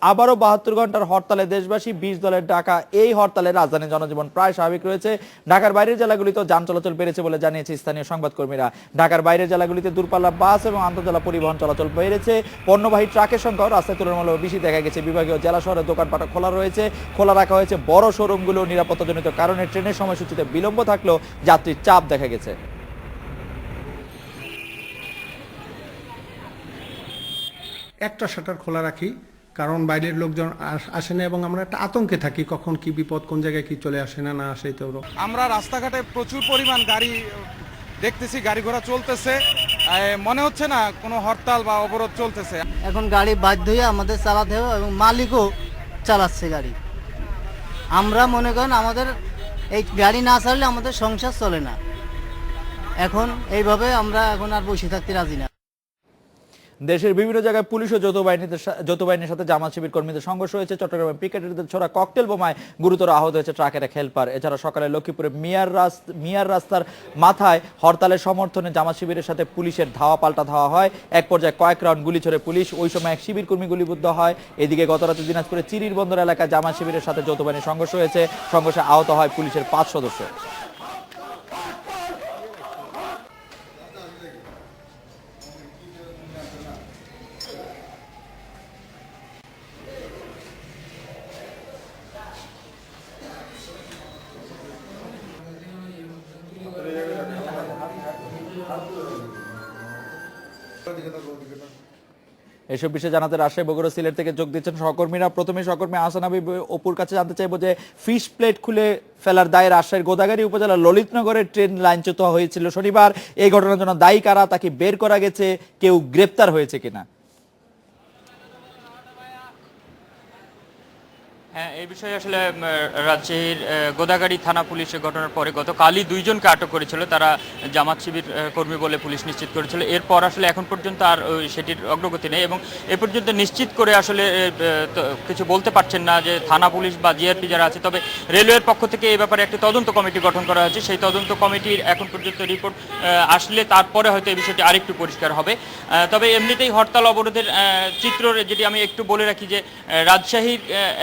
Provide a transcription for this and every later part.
আবারও 72 ঘন্টার হরতালে দেশবাসী, 20 দলের ডাকা এই হরতালে রাজধানী জনজীবন প্রায় স্বাভাবিক রয়েছে। ঢাকার বাইরের জেলাগুলিতেও যান চলাচল বেড়েছে বলে জানিয়েছে স্থানীয় সংবাদকর্মীরা। ঢাকার বাইরের জেলাগুলিতে দূরপাল্লার বাস এবং আন্তঃজেলা পরিবহন চলাচল বেড়েছে। পণ্যবাহী ট্রাকের সংখ্যাও রাস্তায় তুলনামূলক বেশি দেখা গেছে। বিভাগীয় জেলা শহরের দোকানপাট খোলা রাখা হয়েছে। বড় শোরুমগুলো নিরাপত্তাজনিত কারণে ট্রেনের সময়সূচিতে বিলম্ব থাকলেও যাত্রীর চাপ দেখা গেছে। একটা শাটার খোলা রাখি, কারণ বাইরের লোকজন আসে না এবং আমরা একটা আতঙ্কে থাকি কখন কি বিপদ, কোন জায়গায় কি চলে আসে না আসে। তো আমরা রাস্তাঘাটে প্রচুর পরিমাণ গাড়ি দেখতেছি, গাড়ি ঘোড়া চলতেছে, মনে হচ্ছে না কোনো হরতাল বা অবরোধ চলতেছে। এখন গাড়ি বাধ্য হয়ে আমাদের চালাতে হবে এবং মালিকও চালাচ্ছে গাড়ি। আমরা মনে করেন আমাদের এই গাড়ি না চাললে আমাদের সংসার চলে না। এখন এইভাবে আমরা এখন আর বসে থাকতে রাজি না। দেশের বিভিন্ন জায়গায় পুলিশ ও যৌথ বাহিনীর সাথে জামাত শিবির কর্মীদের সংঘর্ষ হয়েছে। চট্টগ্রামে পিকেটারদের ছোড়া ককটেল বোমায় গুরুতর আহত হয়েছে ট্রাকের এক হেলপার। এছাড়া সকালে লক্ষ্মীপুরে মিয়ার রাস্তার মাথায় হরতালের সমর্থনে জামাত শিবিরের সাথে পুলিশের পাল্টা ধাওয়া হয়। এক পর্যায়ে কয়েক রাউন্ড গুলি ছোড়ে পুলিশ। ওই সময় এক শিবির কর্মী গুলিবিদ্ধ হয়। এদিকে গতরাতে দিনাজপুরে চিরির বন্দর এলাকায় জামাত শিবিরের সাথে যৌথ বাহিনীর সংঘর্ষ হয়েছে। সংঘর্ষে আহত হয় পুলিশের 5 সদস্য। এসব বিষয়ে জানাতে রাজশাহী, বগুড়া, সিলেট থেকে যোগ দিচ্ছেন সহকর্মীরা। প্রথমে সহকর্মী আহসান হাবিব অপুর কাছে জানতে চাইবো যে ফিশ প্লেট খুলে ফেলার দায়ে রাজশাহীর গোদাগাড়ী উপজেলার ললিতনগরের ট্রেন লাইনচ্যুত হয়েছিল শনিবার। এই ঘটনার জন্য দায়ী কারা, তাকে বের করা গেছে, কেউ গ্রেপ্তার হয়েছে কিনা? হ্যাঁ, এই বিষয়ে আসলে রাজশাহীর গোদাগাড়ী থানা পুলিশের ঘটনার পরে গতকালই 2 জনকে আটক করেছিল। তারা জামাত শিবির কর্মী বলে পুলিশ নিশ্চিত করেছিল। এরপর আসলে এখন পর্যন্ত আর সেটির অগ্রগতি নেই এবং এ পর্যন্ত নিশ্চিত করে আসলে কিছু বলতে পারছেন না যে থানা পুলিশ বা জিআরপি যারা আছে। তবে রেলওয়ের পক্ষ থেকে এই ব্যাপারে একটা তদন্ত কমিটি গঠন করা হয়েছে। সেই তদন্ত কমিটির এখন পর্যন্ত রিপোর্ট আসলে তারপরে হয়তো এই বিষয়টি আরেকটু পরিষ্কার হবে। তবে এমনিতেই হরতাল অবরোধের চিত্র যেটি আমি একটু বলে রাখি যে রাজশাহীর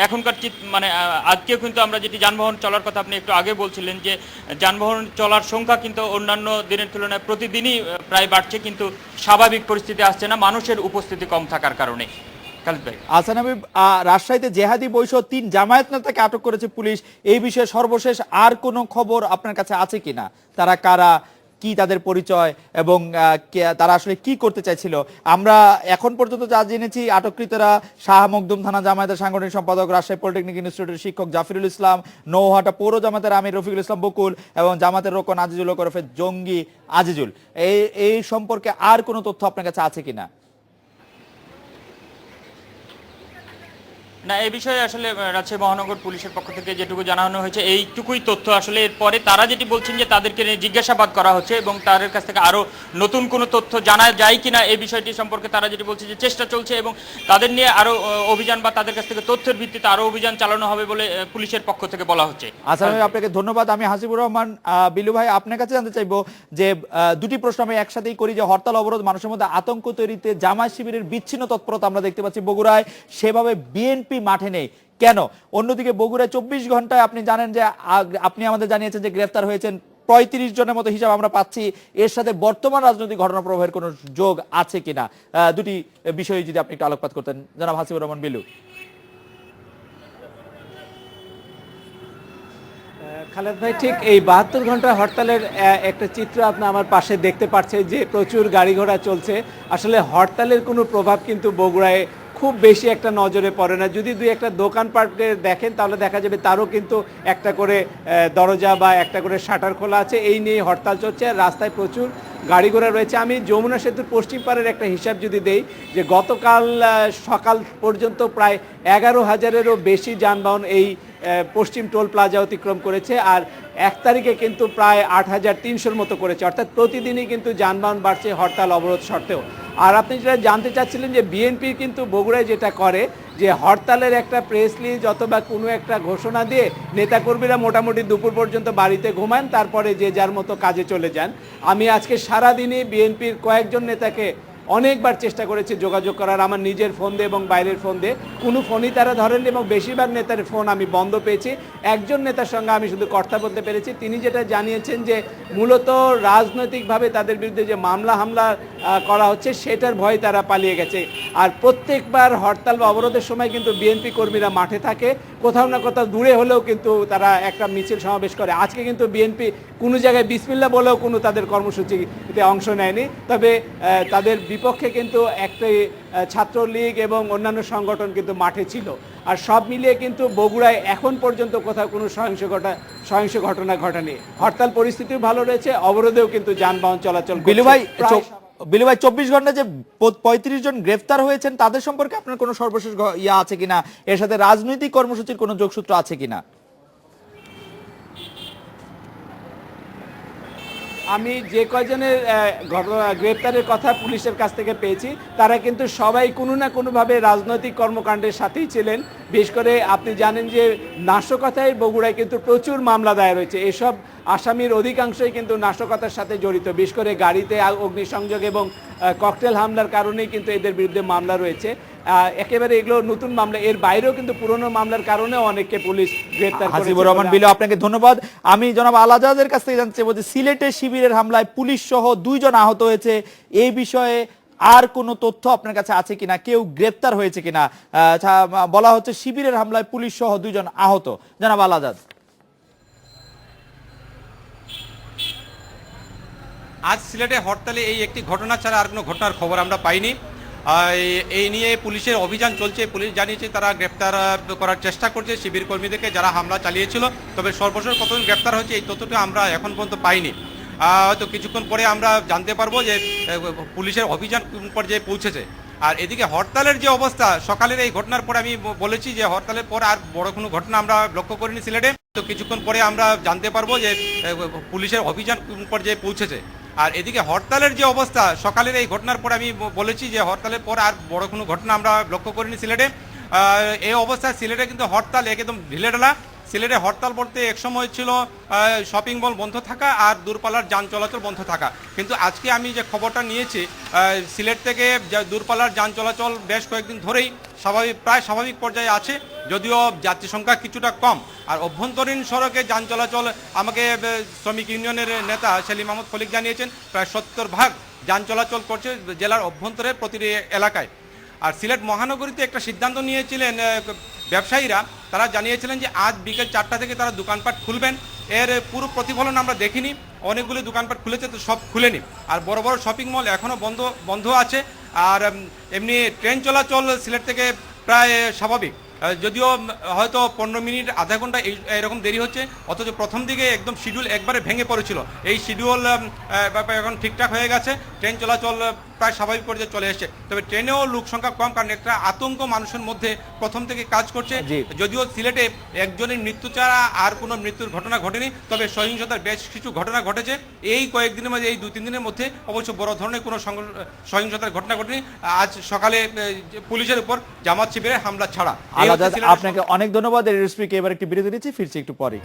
এখনকার মানে আজকেও কিন্তু আমরা যেটি যানবাহন চলার কথা আপনি একটু আগে বলছিলেন যে যানবাহন চলার সংখ্যা কিন্তু অন্যান্য দিনের তুলনায় প্রতিদিনই প্রায় বাড়ছে, কিন্তু স্বাভাবিক পরিস্থিতি আসছে না মানুষের উপস্থিতি কম থাকার কারণে। আহসান হাবিব, রাজশাহীতে জেহাদি বৈষম্য 3 জামায়াত নেতাকে আটক করেছে পুলিশ। এই বিষয়ে সর্বশেষ আর কোনো খবর আপনার কাছে আছে কিনা? তারা কারা, কি তাদের পরিচয় এবং তারা আসলে কি করতে চাইছিল? আমরা এখন পর্যন্ত যা জেনেছি, আটককৃতরা শাহ মখদুম থানা জামায়াতের সাংগঠনিক সম্পাদক, রাজশাহী পলিটেকনিক ইনস্টিটিউটের শিক্ষক জাফিরুল ইসলাম, নৌহাটা পৌর জামাতের আমির রফিকুল ইসলাম বকুল এবং জামাতের রোকন আজিজুল ওরফে জঙ্গি আজিজুল। এই সম্পর্কে আর কোনো তথ্য আপনার কাছে আছে কিনা? না, এই বিষয়ে আসলে রাজশাহী মহানগর পুলিশের পক্ষ থেকে যেটুকু জানানো হয়েছে এইটুকুই তথ্য। আসলে এরপরে তারা যেটি বলছেন যে তাদেরকে জিজ্ঞাসাবাদ করা হচ্ছে এবং তাদের কাছ থেকে আরো নতুন কোনো তথ্য জানা যায় কিনা এই বিষয়টি সম্পর্কে তারা যেটি বলছে যে চেষ্টা চলছে এবং তাদের নিয়ে আরো অভিযান বা তাদের কাছ থেকে তথ্যের ভিত্তিতে আরো অভিযান চালানো হবে বলে পুলিশের পক্ষ থেকে বলা হচ্ছে। আচ্ছা, আপনাকে ধন্যবাদ। আমি হাসিবুর রহমান বিলু ভাই, আপনার কাছে জানতে চাইবো যে দুটি প্রশ্ন আমি একসাথেই করি যে হরতাল অবরোধ মানুষের মধ্যে আতঙ্ক তৈরিতে জামায়াত শিবিরের বিচ্ছিন্ন তৎপরতা আমরা দেখতে পাচ্ছি বগুড়ায়, সেভাবে বিএনপি মাঠে নেই কেন? অন্যদিকে বগুড়ায় 24 ঘন্টায় আপনি জানেন যে আপনি আমাদের জানিয়েছেন যে গ্রেফতার হয়েছেন 35 জনের মতো হিসাব আমরা পাচ্ছি। এর সাথে বর্তমান রাজনৈতিক ঘটনা প্রবাহের কোনো যোগ আছে কিনা? দুটি বিষয়ে যদি আপনি একটু আলোকপাত করতেন জনাব হাসিবুর রহমান বিলু। খালেদ ভাই, ঠিক এই 72 ঘন্টা হরতালের একটা চিত্র আপনি আমার পাশে দেখতে পাচ্ছেন যে প্রচুর গাড়ি ঘোড়া চলছে। আসলে হরতালের কোনো প্রভাব কিন্তু বগুড়ায় খুব বেশি একটা নজরে পড়ে না। যদি দুই একটা দোকানপাটে দেখেন তাহলে দেখা যাবে তারও কিন্তু একটা করে দরজা বা একটা করে শাটার খোলা আছে। এই নিয়ে হরতাল চলছে। রাস্তায় প্রচুর গাড়ি ঘোড়া রয়েছে। আমি যমুনা সেতুর পশ্চিম পাড়ের একটা হিসাব যদি দেই যে গতকাল সকাল পর্যন্ত প্রায় 11,000-এরও বেশি যানবাহন এই পশ্চিম টোল প্লাজা অতিক্রম করেছে। আর 1 তারিখে কিন্তু প্রায় 8,300-র মতো করেছে। অর্থাৎ প্রতিদিনই কিন্তু যানবাহন বাড়ছে হরতাল অবরোধ সত্ত্বেও। আর আপনি যেটা জানতে চাচ্ছিলেন যে বিএনপি কিন্তু বগুড়ায় যেটা করে যে হরতালের একটা প্রেস রিলিজ অথবা কোনো একটা ঘোষণা দিয়ে নেতাকর্মীরা মোটামুটি দুপুর পর্যন্ত বাড়িতে ঘুমান, তারপরে যে যার মতো কাজে চলে যান। আমি আজকে সারাদিনই বিএনপির কয়েকজন নেতাকে অনেকবার চেষ্টা করেছি যোগাযোগ করার, আমার নিজের ফোন দিয়ে এবং বাইরের ফোন দিয়ে, কোনো ফোনই তারা ধরেননি এবং বেশিরভাগ নেতার ফোন আমি বন্ধ পেয়েছি। একজন নেতার সঙ্গে আমি শুধু কথা বলতে পেরেছি, তিনি যেটা জানিয়েছেন যে মূলত রাজনৈতিকভাবে তাদের বিরুদ্ধে যে মামলা হামলা করা হচ্ছে সেটার ভয়ে তারা পালিয়ে গেছে। আর প্রত্যেকবার হরতাল বা অবরোধের সময় কিন্তু বিএনপি কর্মীরা মাঠে থাকে, কোথাও না কোথাও দূরে হলেও কিন্তু তারা একটা মিছিল সমাবেশ করে। আজকে কিন্তু বিএনপি কোনো জায়গায় বিসমিল্লাহ বলেও কোনো তাদের কর্মসূচিতে অংশ নেয়নি, তবে তাদের বিপক্ষে কিন্তু একটি ছাত্রলীগ এবং অন্যান্য সংগঠন কিন্তু মাঠে ছিল। আর সব মিলিয়ে কিন্তু বগুড়ায় এখন পর্যন্ত কোথাও কোনো সহিংস ঘটনা ঘটেনি। হরতাল পরিস্থিতিও ভালো রয়েছে, অবরোধেও কিন্তু যানবাহন চলাচল করছে। বিলু ভাই 24 ঘন্টা যে 35 জন গ্রেফতার হয়েছেন তাদের সম্পর্কে আপনার কোনো সর্বশেষ আছে কিনা, এর সাথে রাজনৈতিক কর্মসূচির কোনো যোগসূত্র আছে কিনা? আমি যে কয়জনের গ্রেপ্তারের কথা পুলিশের কাছ থেকে পেয়েছি তারা কিন্তু সবাই কোনো না কোনোভাবে রাজনৈতিক কর্মকাণ্ডের সাথেই ছিলেন। বিশেষ করে আপনি জানেন যে নাশকতায় বগুড়ায় কিন্তু প্রচুর মামলা দায়ের হয়েছে, এসব আসামির অধিকাংশই কিন্তু নাশকতার সাথে জড়িত। বিশেষ করে গাড়িতে অগ্নিসংযোগ এবং ককটেল হামলার কারণেই কিন্তু এদের বিরুদ্ধে মামলা রয়েছে। একেবারে এগুলো নতুন মামলা, এর বাইরেও কিন্তু পুরনো মামলার কারণেও অনেককে পুলিশ গ্রেপ্তার করেছে। হাসিবুর রহমান বিলু, আপনাকে ধন্যবাদ। আমি জনাব আলাজাদের কাছ থেকে জানতে চাইবো যে সিলেটে শিবিরের হামলায় পুলিশ সহ 2 জন আহত হয়েছে, এই বিষয়ে আর কোনো তথ্য আপনার কাছে আছে কিনা, কেউ গ্রেপ্তার হয়েছে কিনা? বলা হচ্ছে শিবিরের হামলায় পুলিশ সহ 2 জন আহত। জনাব আলাজাদ। আজ সিলেটে হরতালে এই একটি ঘটনা ছাড়া আর কোনো ঘটনার খবর আমরা পাইনি। এই নিয়ে পুলিশের অভিযান চলছে, পুলিশ জানিয়েছে তারা গ্রেপ্তার করার চেষ্টা করছে শিবির কর্মীদেরকে যারা হামলা চালিয়েছিল, তবে সর্বশেষ কতজন গ্রেপ্তার হয়েছে এই তথ্যটা আমরা এখন পর্যন্ত পাইনি। হয়তো কিছুক্ষণ পরে আমরা জানতে পারবো যে পুলিশের অভিযান কোন পর্যায়ে পৌঁছেছে। আর এদিকে হরতালের যে অবস্থা, সকালের এই ঘটনার পরে আমি বলেছি যে হরতালের পর আর বড় কোনো ঘটনা আমরা লক্ষ্য করিনি সিলেটে। তো কিছুক্ষণ পরে আমরা জানতে পারবো যে পুলিশের অভিযান কোন পর্যায়ে পৌঁছেছে। আর এদিকে হরতালের যে অবস্থা, সকালের এই ঘটনার পর আমি বলেছি যে হরতালের পর আর বড় কোনো ঘটনা আমরা লক্ষ্য করিনি সিলেটে। এই অবস্থায় সিলেটে কিন্তু হরতাল একদম ঢিলেঢালা। সিলেটে হরতাল বলতে এক সময় ছিল শপিং মল বন্ধ থাকা আর দূরপাল্লার যান চলাচল বন্ধ থাকা, কিন্তু আজকে আমি যে খবরটা নিয়েছি সিলেট থেকে দূরপাল্লার যান চলাচল বেশ কয়েকদিন ধরেই প্রায় স্বাভাবিক পর্যায়ে আছে, যদিও যাত্রী সংখ্যা কিছুটা কম। আর অভ্যন্তরীণ সড়কে যান চলাচল আমাকে শ্রমিক ইউনিয়নের নেতা সেলিম আহমদ খলিক জানিয়েছেন প্রায় 70% যান চলাচল করছে জেলার অভ্যন্তরের প্রতিটি এলাকায়। আর সিলেট মহানগরীতে একটা সিদ্ধান্ত নিয়েছিলেন ব্যবসায়ীরা, তারা জানিয়েছিলেন যে আজ বিকেল 4টা থেকে তারা দোকানপাট খুলবেন। এর পুরো প্রতিফলন আমরা দেখিনি, অনেকগুলি দোকানপাট খুলেছে তো সব খুলেনি। আর বড় বড় শপিং মল এখনও বন্ধ আছে। আর এমনি ট্রেন চলাচল সিলেট থেকে প্রায় স্বাভাবিক, যদিও হয়তো 15 মিনিট আধা ঘন্টা এরকম দেরি হচ্ছে, অথচ প্রথম দিকে একদম শিডিউল একবারে ভেঙে পড়েছিল। এই শিডিউল এখন ঠিকঠাক হয়ে গেছে, ট্রেন চলাচল প্রায় স্বাভাবিক পর্যায়ে চলে এসেছে। তবে ট্রেনেও লোক সংখ্যা কম, কারণ একটা আতঙ্ক মানুষের মধ্যে প্রথম থেকে কাজ করছে। যদিও সিলেটে একজনের মৃত্যু ছাড়া আর কোনো মৃত্যুর ঘটনা ঘটেনি, তবে সহিংসতার বেশ কিছু ঘটনা ঘটেছে এই কয়েকদিনের মধ্যে, এই 2-3 দিনের মধ্যে। অবশ্য বড় ধরনের কোনো সহিংসতার ঘটনা ঘটেনি আজ সকালে পুলিশের উপর জামাত শিবিরের হামলা ছাড়া। আপনাকে অনেক ধন্যবাদ। এবার একটি বিরতি নিচ্ছি, ফিরছি একটু পরে।